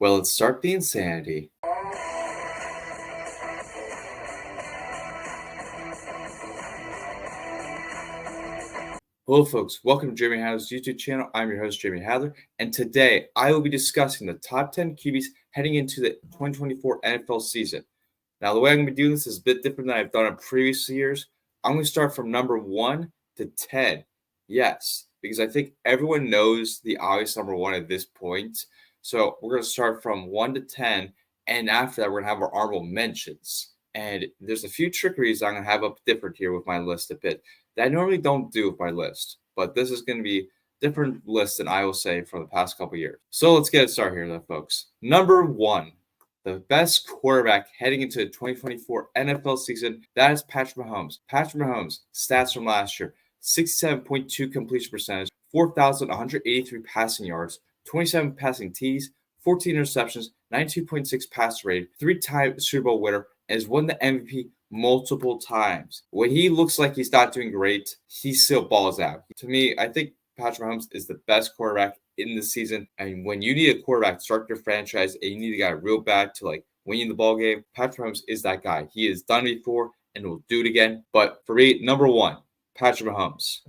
Well, let's start the insanity. Hello, folks. Welcome to Jamie Hadler's YouTube channel. I'm your host, Jamie Hadler, and today I will be discussing the top 10 QBs heading into the 2024 NFL season. Now, the way I'm going to be doing this is a bit different than I've done in previous years. I'm going to start from number 1 to 10. Yes, because I think everyone knows the obvious number 1 at this point. So we're going to start from 1 to 10, and after that, we're going to have our honorable mentions. And there's a few trickeries I'm going to have up different here with my list a bit that I normally don't do with my list. But this is going to be different list than I will say from the past couple years. So let's get started here, then, folks. Number 1. The best quarterback heading into the 2024 NFL season, that is Patrick Mahomes. Patrick Mahomes, stats from last year, 67.2 completion percentage, 4,183 passing yards, 27 passing TDs, 14 interceptions, 92.6 passer rating, 3-time Super Bowl winner, and has won the MVP multiple times. When he looks like he's not doing great, he still balls out. To me, I think Patrick Mahomes is the best quarterback in the season. And when you need a quarterback to start your franchise and you need a guy real bad to win you the ball game, Patrick Mahomes is that guy. He has done it before and will do it again. But for me, number 1, Patrick Mahomes.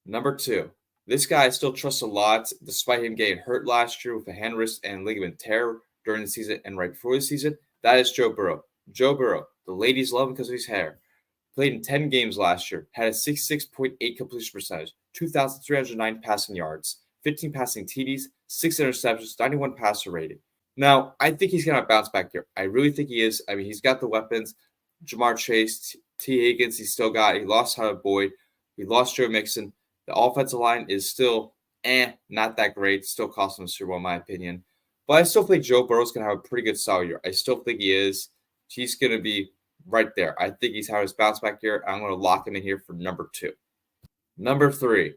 Number 2, this guy I still trust a lot despite him getting hurt last year with a hand, wrist, and ligament tear during the season and right before the season. That is Joe Burrow. Joe Burrow, the ladies love him because of his hair. Played in 10 games last year, had a 66.8 completion percentage, 2,309 passing yards, 15 passing TDs, 6 interceptions, 91 passer rating. Now, I think he's going to bounce back here. I really think he is. I mean, he's got the weapons. Jamar Chase, T. Higgins, he lost Tyler Boyd. He lost Joe Mixon. The offensive line is still not that great. Still cost him a Super Bowl, in my opinion. But I still think Joe Burrow's going to have a pretty good solid year. I still think he is. He's going to be right there. I think he's having his bounce back here. I'm going to lock him in here for number 2. Number 3.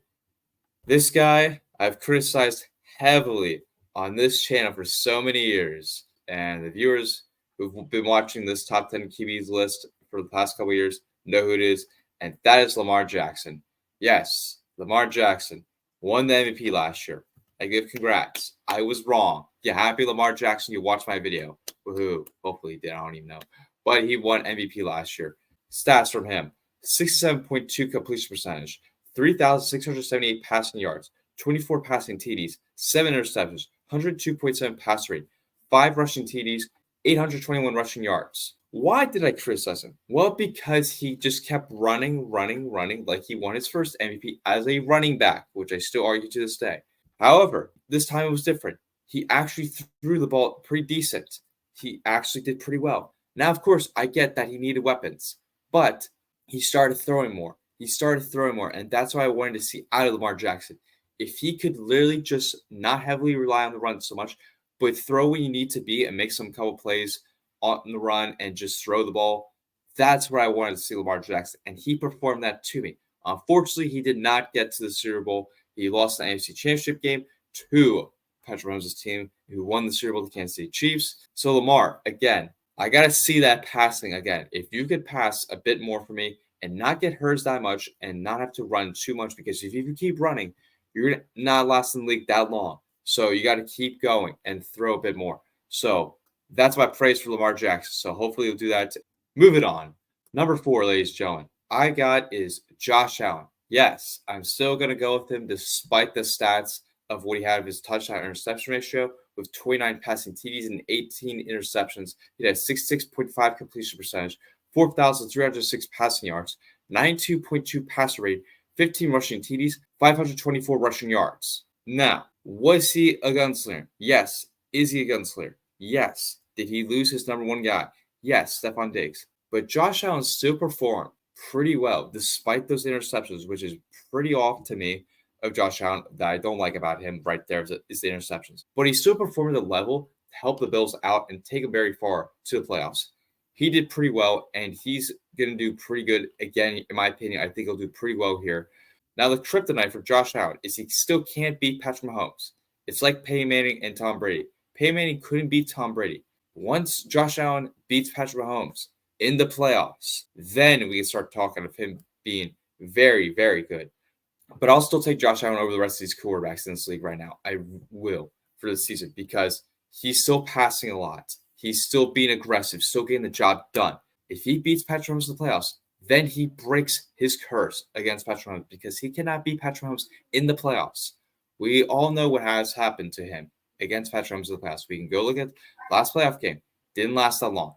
This guy I've criticized heavily on this channel for so many years. And the viewers who've been watching this top 10 QBs list for the past couple years know who it is. And that is Lamar Jackson. Yes, Lamar Jackson won the MVP last year. I give congrats. I was wrong. You happy, Lamar Jackson? You watched my video. Woohoo. Hopefully he did. I don't even know. But he won MVP last year. Stats from him. 67.2 completion percentage. 3,678 passing yards. 24 passing TDs. 7 interceptions. 102.7 pass rate. 5 rushing TDs. 821 rushing yards. Why did I criticize him? Well, because he just kept running like he won his first MVP as a running back, which I still argue to this day. However, this time it was different. He actually threw the ball pretty decent. He actually did pretty well. Now, of course, I get that he needed weapons, but he started throwing more. And that's what I wanted to see out of Lamar Jackson. If he could literally just not heavily rely on the run so much, but throw when you need to be and make some couple plays on the run and just throw the ball, that's where I wanted to see Lamar Jackson, and he performed that to me. Unfortunately, he did not get to the Super Bowl. He lost the AFC Championship game to Patrick Mahomes' team, who won the Super Bowl, the Kansas City Chiefs. So Lamar, again, I got to see that passing again. If you could pass a bit more for me and not get hurt that much and not have to run too much, because if you keep running, you're going to not last in the league that long. So you got to keep going and throw a bit more. So that's my praise for Lamar Jackson. So hopefully he'll do that. Move it on. Number 4, ladies and gentlemen, I got is Josh Allen. Yes, I'm still going to go with him despite the stats of what he had of his touchdown interception ratio with 29 passing TDs and 18 interceptions. He had 66.5 completion percentage, 4,306 passing yards, 92.2 passer rate, 15 rushing TDs, 524 rushing yards. Now, was he a gunslinger? Yes. Is he a gunslinger? Yes. Did he lose his number 1 guy? Yes, Stephon Diggs. But Josh Allen still performed pretty well despite those interceptions, which is pretty off to me of Josh Allen that I don't like about him right there is the interceptions. But he still performed at a level to help the Bills out and take them very far to the playoffs. He did pretty well, and he's going to do pretty good. Again, in my opinion, I think he'll do pretty well here. Now, the kryptonite for Josh Allen is he still can't beat Patrick Mahomes. It's like Peyton Manning and Tom Brady. Peyton Manning couldn't beat Tom Brady. Once Josh Allen beats Patrick Mahomes in the playoffs, then we can start talking of him being very, very good. But I'll still take Josh Allen over the rest of these quarterbacks in this league right now. I will for the season because he's still passing a lot. He's still being aggressive, still getting the job done. If he beats Patrick Mahomes in the playoffs, then he breaks his curse against Patrick Mahomes because he cannot beat Patrick Mahomes in the playoffs. We all know what has happened to him against Patrick Mahomes in the playoffs. We can go look at last playoff game. Didn't last that long.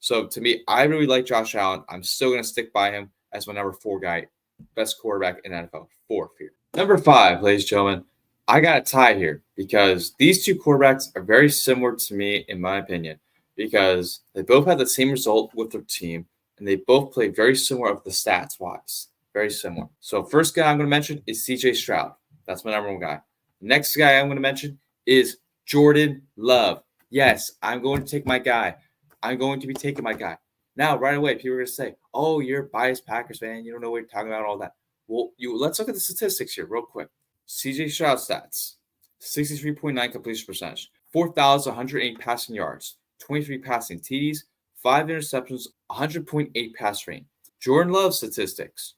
So to me, I really like Josh Allen. I'm still going to stick by him as my number 4 guy, best quarterback in NFL. 4th here. Number 5, ladies and gentlemen, I got a tie here because these two quarterbacks are very similar to me, in my opinion, because they both had the same result with their team, and they both play very similar of the stats-wise. Very similar. So first guy I'm going to mention is CJ Stroud. That's my number 1 guy. Next guy I'm going to mention is Jordan Love. Yes, I'm going to take my guy. I'm going to be taking my guy. Now, right away, people are going to say, oh, you're a biased Packers fan. You don't know what you're talking about, all that. Well, let's look at the statistics here real quick. CJ Stroud stats, 63.9 completion percentage, 4,108 passing yards, 23 passing TDs, 5 interceptions, 100.8 pass rate. Jordan Love statistics,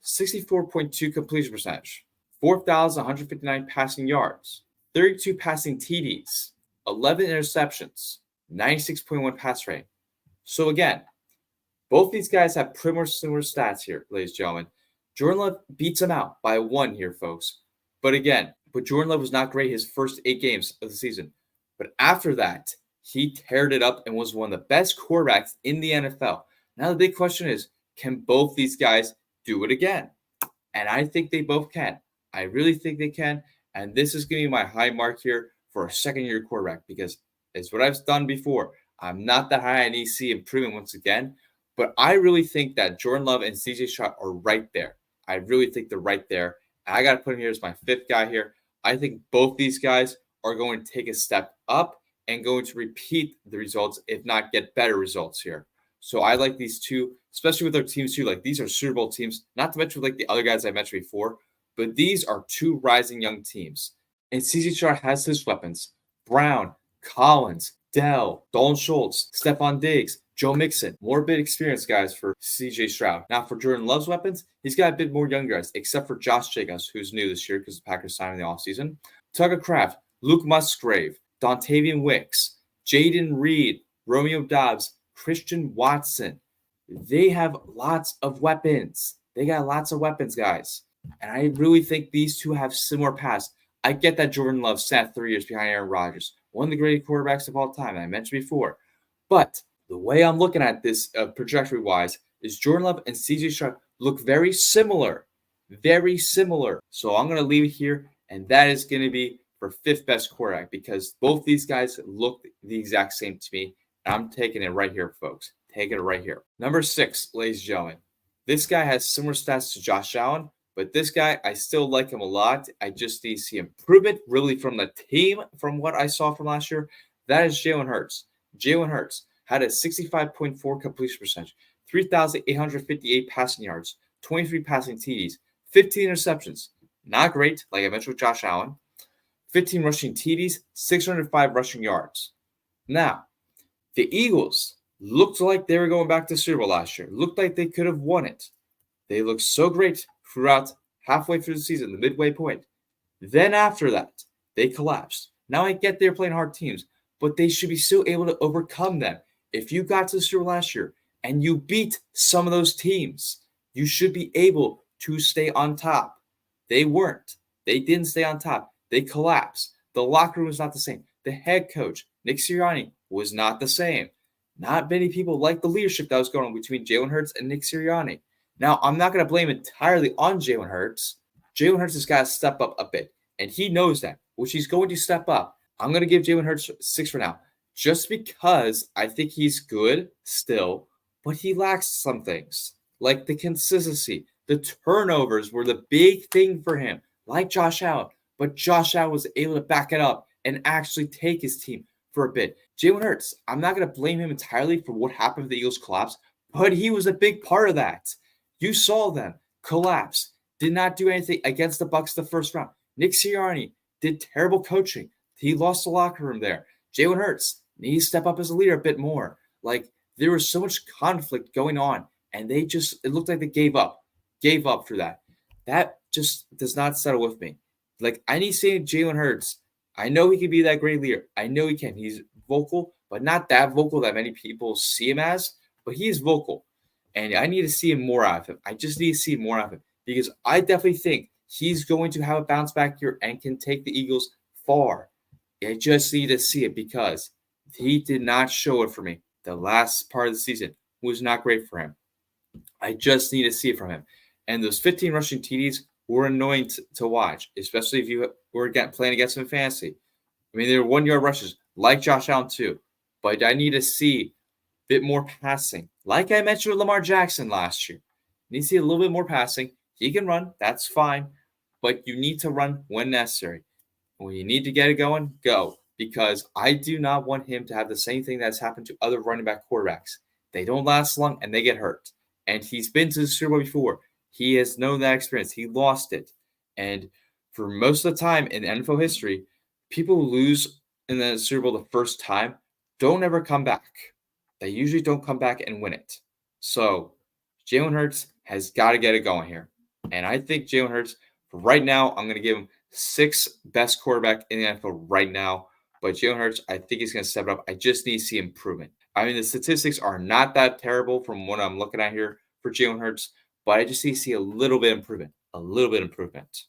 64.2 completion percentage, 4,159 passing yards, 32 passing TDs, 11 interceptions, 96.1 pass rate. So again, both these guys have pretty much similar stats here, ladies and gentlemen. Jordan Love beats him out by 1 here, folks. But Jordan Love was not great his first 8 games of the season. But after that, he teared it up and was one of the best quarterbacks in the NFL. Now the big question is, can both these guys do it again? And I think they both can. I really think they can. And this is going to be my high mark here for a second-year quarterback because it's what I've done before. I'm not that high on EC improvement once again, but I really think that Jordan Love and CJ Stroud are right there. I really think they're right there. I got to put him here as my 5th guy here. I think both these guys are going to take a step up and going to repeat the results, if not get better results here. So I like these two, especially with their teams too. Like these are Super Bowl teams, not to mention like the other guys I mentioned before, but these are 2 rising young teams. And CJ Stroud has his weapons. Brown, Collins, Dell, Dalton Schultz, Stephon Diggs, Joe Mixon. More bit experience guys for CJ Stroud. Now for Jordan Love's weapons, he's got a bit more young guys, except for Josh Jacobs, who's new this year because the Packers signed in the offseason. Tucker Kraft, Luke Musgrave, Dontavian Wicks, Jaden Reed, Romeo Doubs, Christian Watson. They have lots of weapons. They got lots of weapons, guys. And I really think these two have similar paths. I get that Jordan Love sat 3 years behind Aaron Rodgers, one of the greatest quarterbacks of all time, I mentioned before. But the way I'm looking at this trajectory-wise is Jordan Love and CJ Stroud look very similar. Very similar. So I'm going to leave it here, and that is going to be for 5th best quarterback because both these guys look the exact same to me. And I'm taking it right here, folks. Taking it right here. Number 6, ladies and gentlemen. This guy has similar stats to Josh Allen, but this guy, I still like him a lot. I just need to see improvement really from the team from what I saw from last year. That is Jalen Hurts. Jalen Hurts had a 65.4 completion percentage, 3,858 passing yards, 23 passing TDs, 15 interceptions. Not great, like I mentioned with Josh Allen. 15 rushing TDs, 605 rushing yards. Now, the Eagles looked like they were going back to Super Bowl last year. Looked like they could have won it. They looked so great throughout halfway through the season, the midway point. Then after that, they collapsed. Now I get they're playing hard teams, but they should be still able to overcome them. If you got to the Super Bowl last year and you beat some of those teams, you should be able to stay on top. They weren't. They didn't stay on top. They collapsed. The locker room was not the same. The head coach, Nick Sirianni, was not the same. Not many people liked the leadership that was going on between Jalen Hurts and Nick Sirianni. Now, I'm not going to blame entirely on Jalen Hurts. Jalen Hurts has got to step up a bit, and he knows that, which he's going to step up. I'm going to give Jalen Hurts 6 for now, just because I think he's good still, but he lacks some things, like the consistency. The turnovers were the big thing for him, like Josh Allen, but Josh Allen was able to back it up and actually take his team for a bit. Jalen Hurts, I'm not going to blame him entirely for what happened with the Eagles' collapse, but he was a big part of that. You saw them collapse, did not do anything against the Bucs the first round. Nick Sirianni did terrible coaching. He lost the locker room there. Jalen Hurts needs to step up as a leader a bit more. Like, there was so much conflict going on, and it looked like they gave up for that. That just does not settle with me. Like, I need to say Jalen Hurts, I know he can be that great leader. I know he can. He's vocal, but not that vocal that many people see him as. But he is vocal, and I need to see him more out of him. I just need to see more out of him because I definitely think he's going to have a bounce back year and can take the Eagles far. I just need to see it because he did not show it for me. The last part of the season was not great for him. I just need to see it from him. And those 15 rushing TDs were annoying to watch, especially if you were playing against him in fantasy. I mean, they were 1 yard rushes, like Josh Allen too. But I need to see a bit more passing. Like I mentioned with Lamar Jackson last year. You need to see a little bit more passing. He can run, that's fine. But you need to run when necessary. When you need to get it going, go. Because I do not want him to have the same thing that's happened to other running back quarterbacks. They don't last long and they get hurt. And he's been to the Super Bowl before. He has known that experience. He lost it. And for most of the time in NFL history, people who lose in the Super Bowl the first time don't ever come back. They usually don't come back and win it. So Jalen Hurts has got to get it going here. And I think Jalen Hurts, right now, I'm going to give him 6th best quarterback in the NFL right now. But Jalen Hurts, I think he's going to step it up. I just need to see improvement. I mean, the statistics are not that terrible from what I'm looking at here for Jalen Hurts, but I just need to see a little bit improvement. A little bit improvement.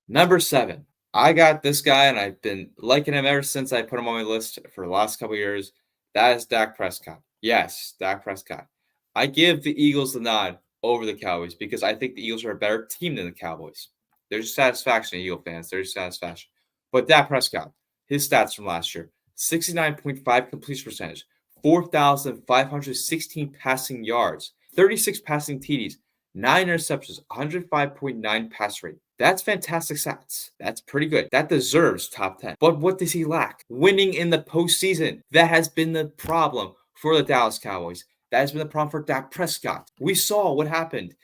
Number 7. I got this guy, and I've been liking him ever since I put him on my list for the last couple of years. That is Dak Prescott. Yes, Dak Prescott. I give the Eagles the nod over the Cowboys because I think the Eagles are a better team than the Cowboys. There's satisfaction in Eagle fans. There's satisfaction. But Dak Prescott, his stats from last year, 69.5 completion percentage, 4,516 passing yards, 36 passing TDs, 9 interceptions, 105.9 pass rate. That's fantastic stats. That's pretty good. That deserves top 10. But what does he lack? Winning in the postseason. That has been the problem for the Dallas Cowboys. That has been the problem for Dak Prescott. We saw what happened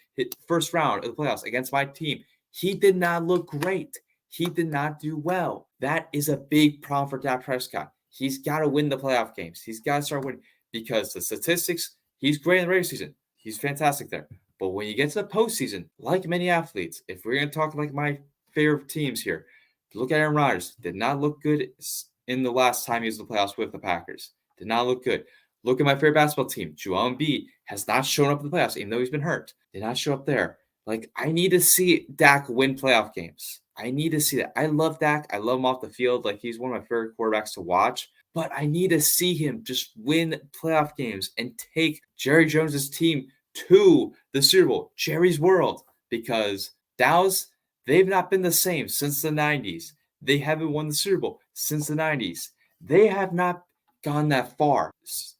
first round of the playoffs against my team. He did not look great. He did not do well. That is a big problem for Dak Prescott. He's got to win the playoff games. He's got to start winning because the statistics, he's great in the regular season. He's fantastic there. But when you get to the postseason, like many athletes, if we're going to talk like my favorite teams here, look at Aaron Rodgers. Did not look good in the last time he was in the playoffs with the Packers. Did not look good. Look at my favorite basketball team. Joel Embiid has not shown up in the playoffs, even though he's been hurt. Did not show up there. Like, I need to see Dak win playoff games. I need to see that. I love Dak. I love him off the field. Like, he's one of my favorite quarterbacks to watch. But I need to see him just win playoff games and take Jerry Jones's team to the Super Bowl, Jerry's world, because Dallas, they've not been the same since the 90s. They haven't won the Super Bowl since the 90s. They have not gone that far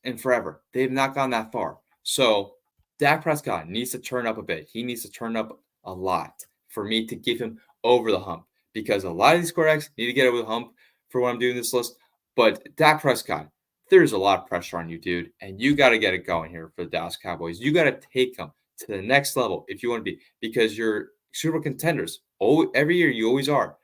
in forever. They have not gone that far. So Dak Prescott needs to turn up a bit. He needs to turn up a lot for me to give him over the hump because a lot of these quarterbacks need to get over the hump for what I'm doing this list. But Dak Prescott, there's a lot of pressure on you, dude, and you got to get it going here for the Dallas Cowboys. You got to take them to the next level if you want to be, because you're Super Bowl contenders. Oh, every year you always are,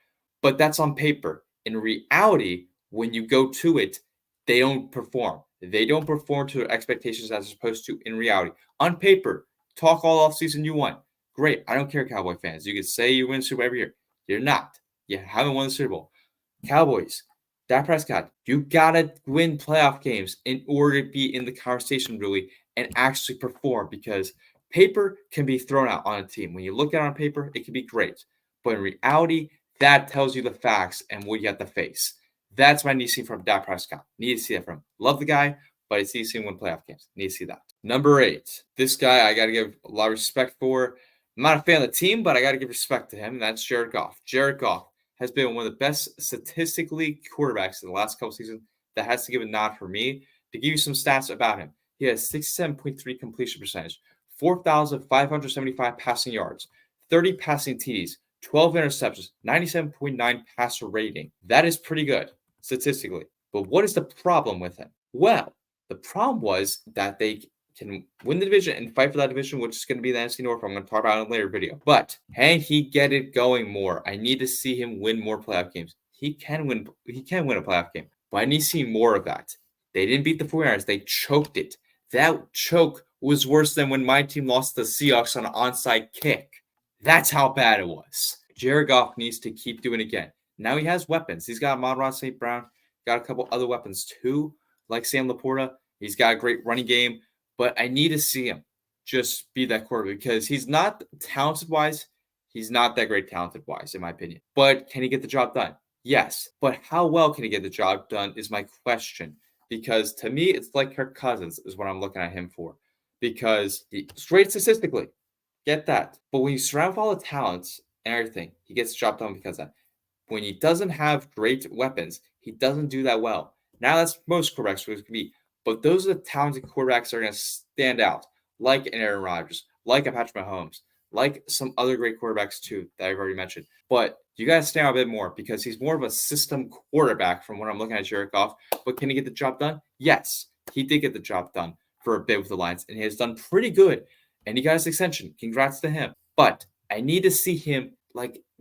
but that's on paper. In reality, when you go to it, they don't perform. They don't perform to their expectations as opposed to in reality. On paper, talk all offseason you want. Great. I don't care, Cowboy fans. You can say you win Super Bowl every year. You're not. You haven't won the Super Bowl. Cowboys, Dak Prescott, you got to win playoff games in order to be in the conversation, really, and actually perform, because paper can be thrown out on a team. When you look at it on paper, it can be great. But in reality, that tells you the facts and what you have to face. That's what I need to see from Dak Prescott. Need to see that from him. Love the guy, but I need to see him win playoff games. Need to see that. Number 8. This guy I got to give a lot of respect for. I'm not a fan of the team, but I got to give respect to him. That's Jared Goff. Jared Goff has been one of the best statistically quarterbacks in the last couple seasons. That has to give a nod for me. To give you some stats about him, he has 67.3 completion percentage, 4,575 passing yards, 30 passing TDs, 12 interceptions, 97.9 passer rating. That is pretty good statistically. But what is the problem with him? Well, the problem was that they can win the division and fight for that division, which is going to be the NFC North. I'm going to talk about it in a later video. But can he get it going more? I need to see him win more playoff games. He can win a playoff game, but I need to see more of that. They didn't beat the 49ers. They choked it. That choke was worse than when my team lost the Seahawks on an onside kick. That's how bad it was. Jared Goff needs to keep doing it again. Now he has weapons. He's got Amon-Ra St. Brown, got a couple other weapons too, like Sam Laporta. He's got a great running game, but I need to see him just be that quarterback because he's not talented-wise. He's not that great talented-wise, in my opinion. But can he get the job done? Yes. But how well can he get the job done is my question. Because to me, it's like Kirk Cousins is what I'm looking at him for. Because straight statistically, get that. But when you surround with all the talents and everything, he gets the job done because of that. When he doesn't have great weapons, he doesn't do that well. Now that's most quarterbacks can be. But those are the talented quarterbacks that are going to stand out, like an Aaron Rodgers, like a Patrick Mahomes, like some other great quarterbacks too that I've already mentioned. But you got to stand out a bit more because he's more of a system quarterback from what I'm looking at Jared Goff. But can he get the job done? Yes, he did get the job done for a bit with the Lions, and he has done pretty good. And he got his extension. Congrats to him. But I need to see him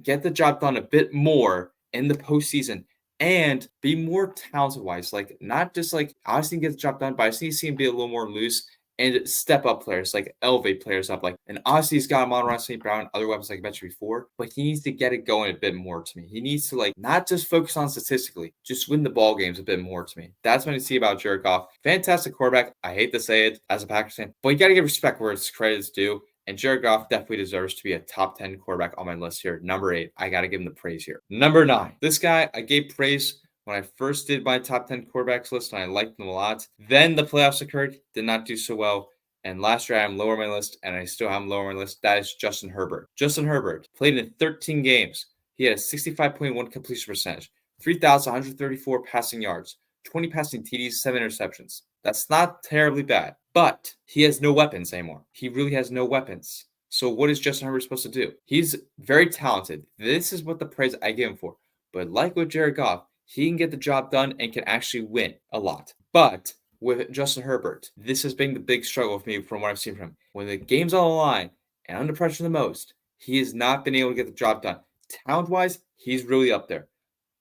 get the job done a bit more in the postseason and be more talented wise. Not just obviously get the job done, but I just need to see him be a little more loose and step up players, elevate players up. And obviously he's got Amon-Ra St. Brown, other weapons like I mentioned before, but he needs to get it going a bit more to me. He needs to not just focus on statistically, just win the ball games a bit more to me. That's what I see about Jared Goff. Fantastic quarterback. I hate to say it as a Packers fan, but you got to give respect where its credit is due. And Jared Goff definitely deserves to be a top 10 quarterback on my list here. Number 8, I got to give him the praise here. Number 9, this guy, I gave praise when I first did my top 10 quarterbacks list, and I liked them a lot. Then the playoffs occurred, did not do so well. And last year, I am lower on my list, and I still have him lower on my list. That is Justin Herbert. Justin Herbert played in 13 games. He had a 65.1 completion percentage, 3,134 passing yards, 20 passing TDs, 7 interceptions. That's not terribly bad, but he has no weapons anymore. He really has no weapons. So what is Justin Herbert supposed to do? He's very talented. This is what the praise I give him for. But like with Jared Goff, he can get the job done and can actually win a lot. But with Justin Herbert, this has been the big struggle for me from what I've seen from him. When the game's on the line and under pressure the most, he has not been able to get the job done. Talent-wise, he's really up there.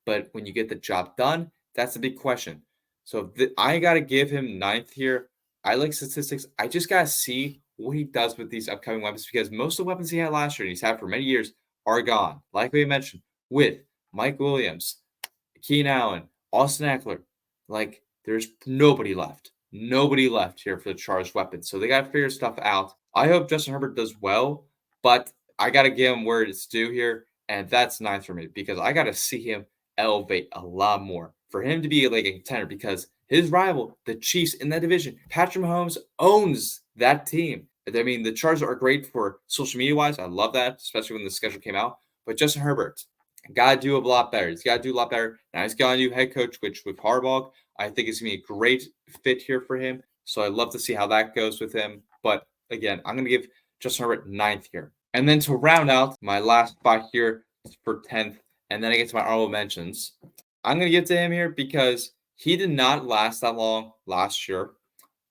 But when you get the job done, that's a big question. So I got to give him 9th here. I like statistics. I just got to see what he does with these upcoming weapons because most of the weapons he had last year and he's had for many years are gone. Like we mentioned, with Mike Williams, Keenan Allen, Austin Eckler, there's nobody left. Nobody left here for the charged weapons. So they got to figure stuff out. I hope Justin Herbert does well, but I got to give him where it's due here. And that's 9th for me because I got to see him elevate a lot more for him to be a contender because his rival, the Chiefs in that division, Patrick Mahomes owns that team. I mean, the Chargers are great for social media wise. I love that, especially when the schedule came out. But Justin Herbert got to do a lot better. He's got to do a lot better. Now he's got a new head coach, which with Harbaugh, I think it's going to be a great fit here for him. So I'd love to see how that goes with him. But again, I'm going to give Justin Herbert 9th here. And then to round out my last spot here for 10th, and then I get to my honorable mentions. I'm going to give to him here because he did not last that long last year.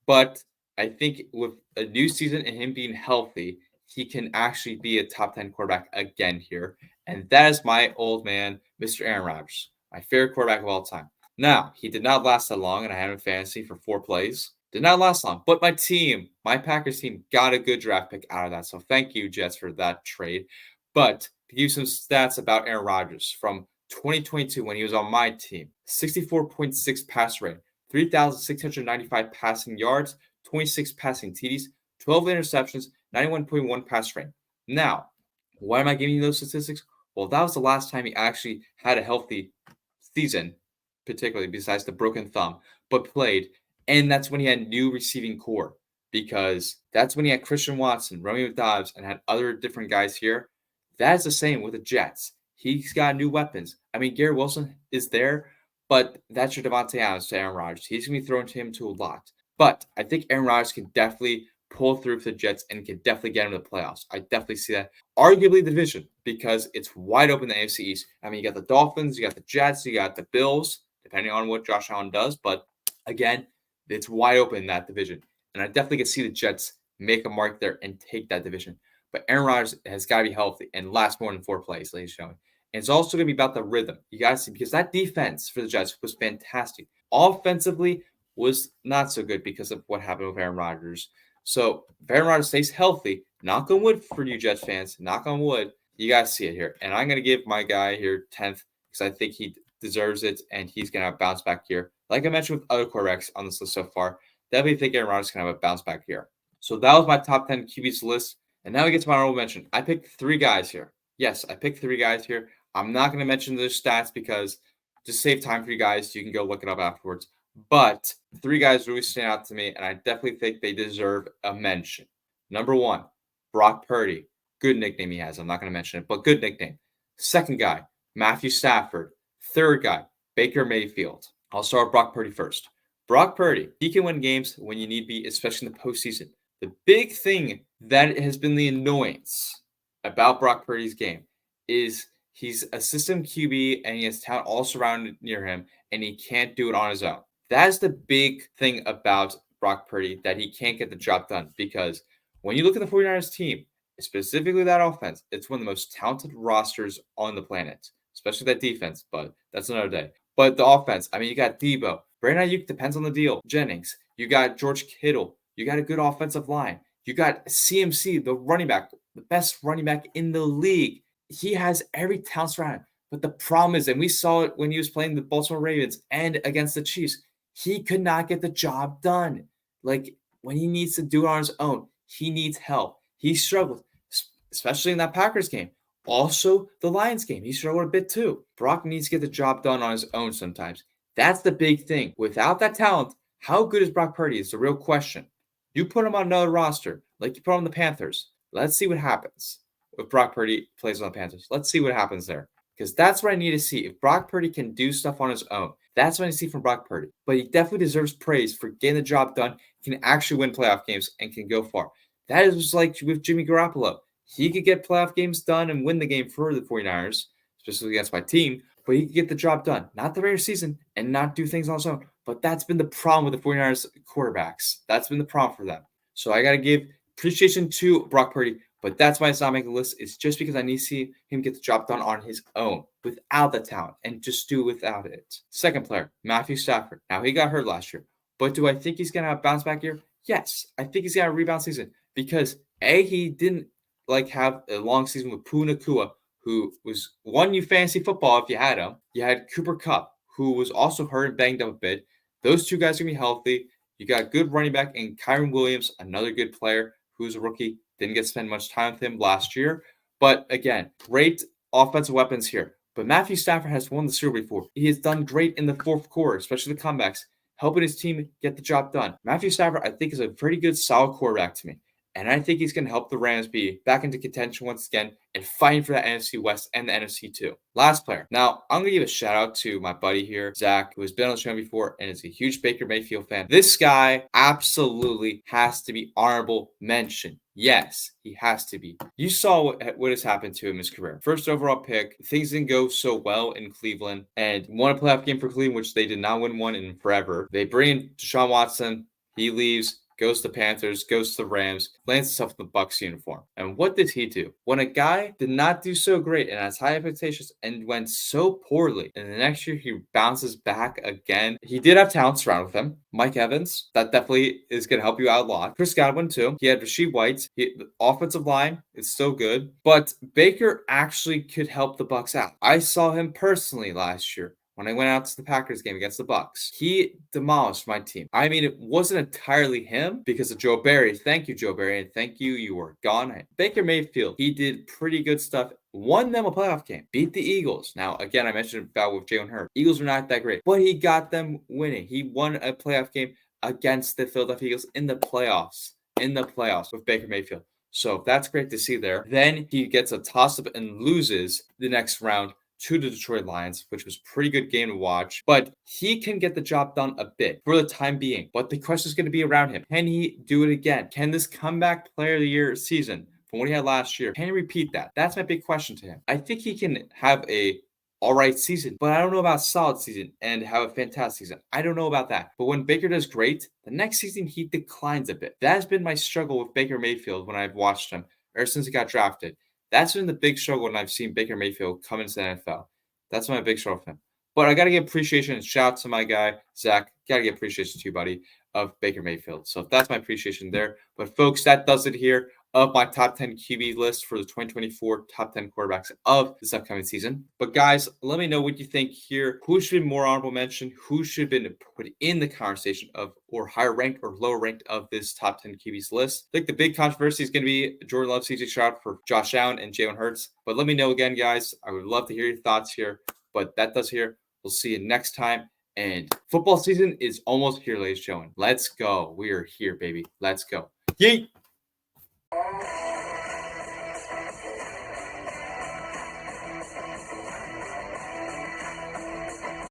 But I think with a new season and him being healthy, he can actually be a top 10 quarterback again here. And that is my old man, Mr. Aaron Rodgers, my favorite quarterback of all time. Now, he did not last that long, and I had him in fantasy for 4 plays. Did not last long, but my team, my Packers team, got a good draft pick out of that. So thank you, Jets, for that trade. But to give you some stats about Aaron Rodgers from 2022 when he was on my team, 64.6 pass rate, 3,695 passing yards, 26 passing TDs, 12 interceptions, 91.1 pass rate. Now, why am I giving you those statistics? Well, that was the last time he actually had a healthy season, particularly besides the broken thumb, but played. And that's when he had new receiving core because that's when he had Christian Watson, Romeo Doubs, and had other different guys here. That's the same with the Jets. He's got new weapons. I mean, Garrett Wilson is there, but that's your Davante Adams to Aaron Rodgers. He's going to be thrown to him to a lot. But I think Aaron Rodgers can definitely pull through for the Jets and can definitely get him to the playoffs. I definitely see that. Arguably the division because it's wide open in the AFC East. I mean, you got the Dolphins, you got the Jets, you got the Bills, depending on what Josh Allen does. But again, it's wide open in that division. And I definitely can see the Jets make a mark there and take that division. But Aaron Rodgers has got to be healthy and last more than 4 plays, ladies and gentlemen. And it's also going to be about the rhythm. You got to see, because that defense for the Jets was fantastic. Offensively was not so good because of what happened with Aaron Rodgers. So if Aaron Rodgers stays healthy, knock on wood for you Jets fans, knock on wood, you got to see it here. And I'm going to give my guy here 10th, because I think he deserves it and he's going to have a bounce back year. Like I mentioned with other quarterbacks on this list so far, definitely think Aaron Rodgers can have a bounce back year. So that was my top 10 QBs list. And now we get to my honorable mention. I picked 3 guys here. Yes, I picked 3 guys here. I'm not going to mention their stats because just save time for you guys. You can go look it up afterwards. But 3 guys really stand out to me, and I definitely think they deserve a mention. Number 1, Brock Purdy. Good nickname he has. I'm not going to mention it, but good nickname. Second guy, Matthew Stafford. Third guy, Baker Mayfield. I'll start with Brock Purdy first. Brock Purdy, he can win games when you need be, especially in the postseason. The big thing that has been the annoyance about Brock Purdy's game is he's a system QB and he has talent all surrounded near him, and he can't do it on his own. That's the big thing about Brock Purdy, that he can't get the job done, because when you look at the 49ers team, specifically that offense, it's one of the most talented rosters on the planet, especially that defense, but that's another day. But the offense, I mean, you got Debo. Brandon Ayuk depends on the deal. Jennings. You got George Kittle. You got a good offensive line. You got CMC, the running back, the best running back in the league. He has every talent around him. But the problem is, and we saw it when he was playing the Baltimore Ravens and against the Chiefs, he could not get the job done. Like, when he needs to do it on his own, he needs help. He struggled, especially in that Packers game. Also, the Lions game, he struggled a bit too. Brock needs to get the job done on his own sometimes. That's the big thing. Without that talent, how good is Brock Purdy is the real question. You put him on another roster, like you put him on the Panthers. Let's see what happens if Brock Purdy plays on the Panthers. Let's see what happens there, because that's what I need to see. If Brock Purdy can do stuff on his own, that's what I see from Brock Purdy. But he definitely deserves praise for getting the job done, can actually win playoff games, and can go far. That is like with Jimmy Garoppolo. He could get playoff games done and win the game for the 49ers, especially against my team, but he could get the job done. Not the regular season and not do things on his own. But that's been the problem with the 49ers quarterbacks. That's been the problem for them. So I got to give appreciation to Brock Purdy, but that's why it's not making the list. It's just because I need to see him get the job done on his own without the talent and just do without it. Second player, Matthew Stafford. Now, he got hurt last year, but do I think he's going to have a bounce back year? Yes, I think he's going to have a rebound season because, A, he didn't have a long season with Puka Nacua, who won you fantasy football if you had him. You had Cooper Kupp, who was also hurt and banged up a bit. Those 2 guys are going to be healthy. You got good running back in Kyren Williams, another good player who's a rookie. Didn't get to spend much time with him last year. But again, great offensive weapons here. But Matthew Stafford has won the Super Bowl before. He has done great in the fourth quarter, especially the comebacks, helping his team get the job done. Matthew Stafford, I think, is a pretty good, solid quarterback to me. And I think he's going to help the Rams be back into contention once again and fighting for that NFC West and the NFC too. Last player. Now, I'm going to give a shout out to my buddy here, Zach, who has been on the show before and is a huge Baker Mayfield fan. This guy absolutely has to be honorable mention. Yes, he has to be. You saw what has happened to him in his career. First overall pick. Things didn't go so well in Cleveland and won a playoff game for Cleveland, which they did not win one in forever. They bring in Deshaun Watson. He leaves. Goes to the Panthers, goes to the Rams, lands himself in the Bucs uniform. And what did he do? When a guy did not do so great and has high expectations and went so poorly, and the next year he bounces back again. He did have talent surrounded with him. Mike Evans, that definitely is going to help you out a lot. Chris Godwin too. He had Rasheed White. The offensive line is still good. But Baker actually could help the Bucs out. I saw him personally last year. When I went out to the Packers game against the Bucs, he demolished my team. I mean, it wasn't entirely him because of Joe Barry. Thank you, Joe Barry, and thank you. You were gone. Baker Mayfield, he did pretty good stuff. Won them a playoff game. Beat the Eagles. Now, again, I mentioned about with Jalen Hurts. Eagles were not that great, but he got them winning. He won a playoff game against the Philadelphia Eagles in the playoffs. With Baker Mayfield. So that's great to see there. Then he gets a toss-up and loses the next round to the Detroit Lions, which was a pretty good game to watch. But he can get the job done a bit for the time being. But the question is going to be around him. Can he do it again? Can this comeback player of the year season from what he had last year, can he repeat that? That's my big question to him. I think he can have a all right season, but I don't know about solid season and have a fantastic season. I don't know about that. But when Baker does great, the next season he declines a bit. That has been my struggle with Baker Mayfield when I've watched him ever since he got drafted. That's been the big struggle when I've seen Baker Mayfield come into the NFL. That's my big struggle with him. But I got to give appreciation and shout out to my guy, Zach. Got to give appreciation to you, buddy, of Baker Mayfield. So that's my appreciation there. But folks, that does it here of my top 10 QB list for the 2024 top 10 quarterbacks of this upcoming season. But guys, let me know what you think here. Who should be more honorable mention? Who should have been put in the conversation of or higher ranked or lower ranked of this top 10 QBs list? I think the big controversy is going to be Jordan Love, CJ Stroud for Josh Allen and Jalen Hurts. But let me know again, guys. I would love to hear your thoughts here. But that does here. We'll see you next time. And football season is almost here, ladies and gentlemen. Let's go. We are here, baby. Let's go. Yeet.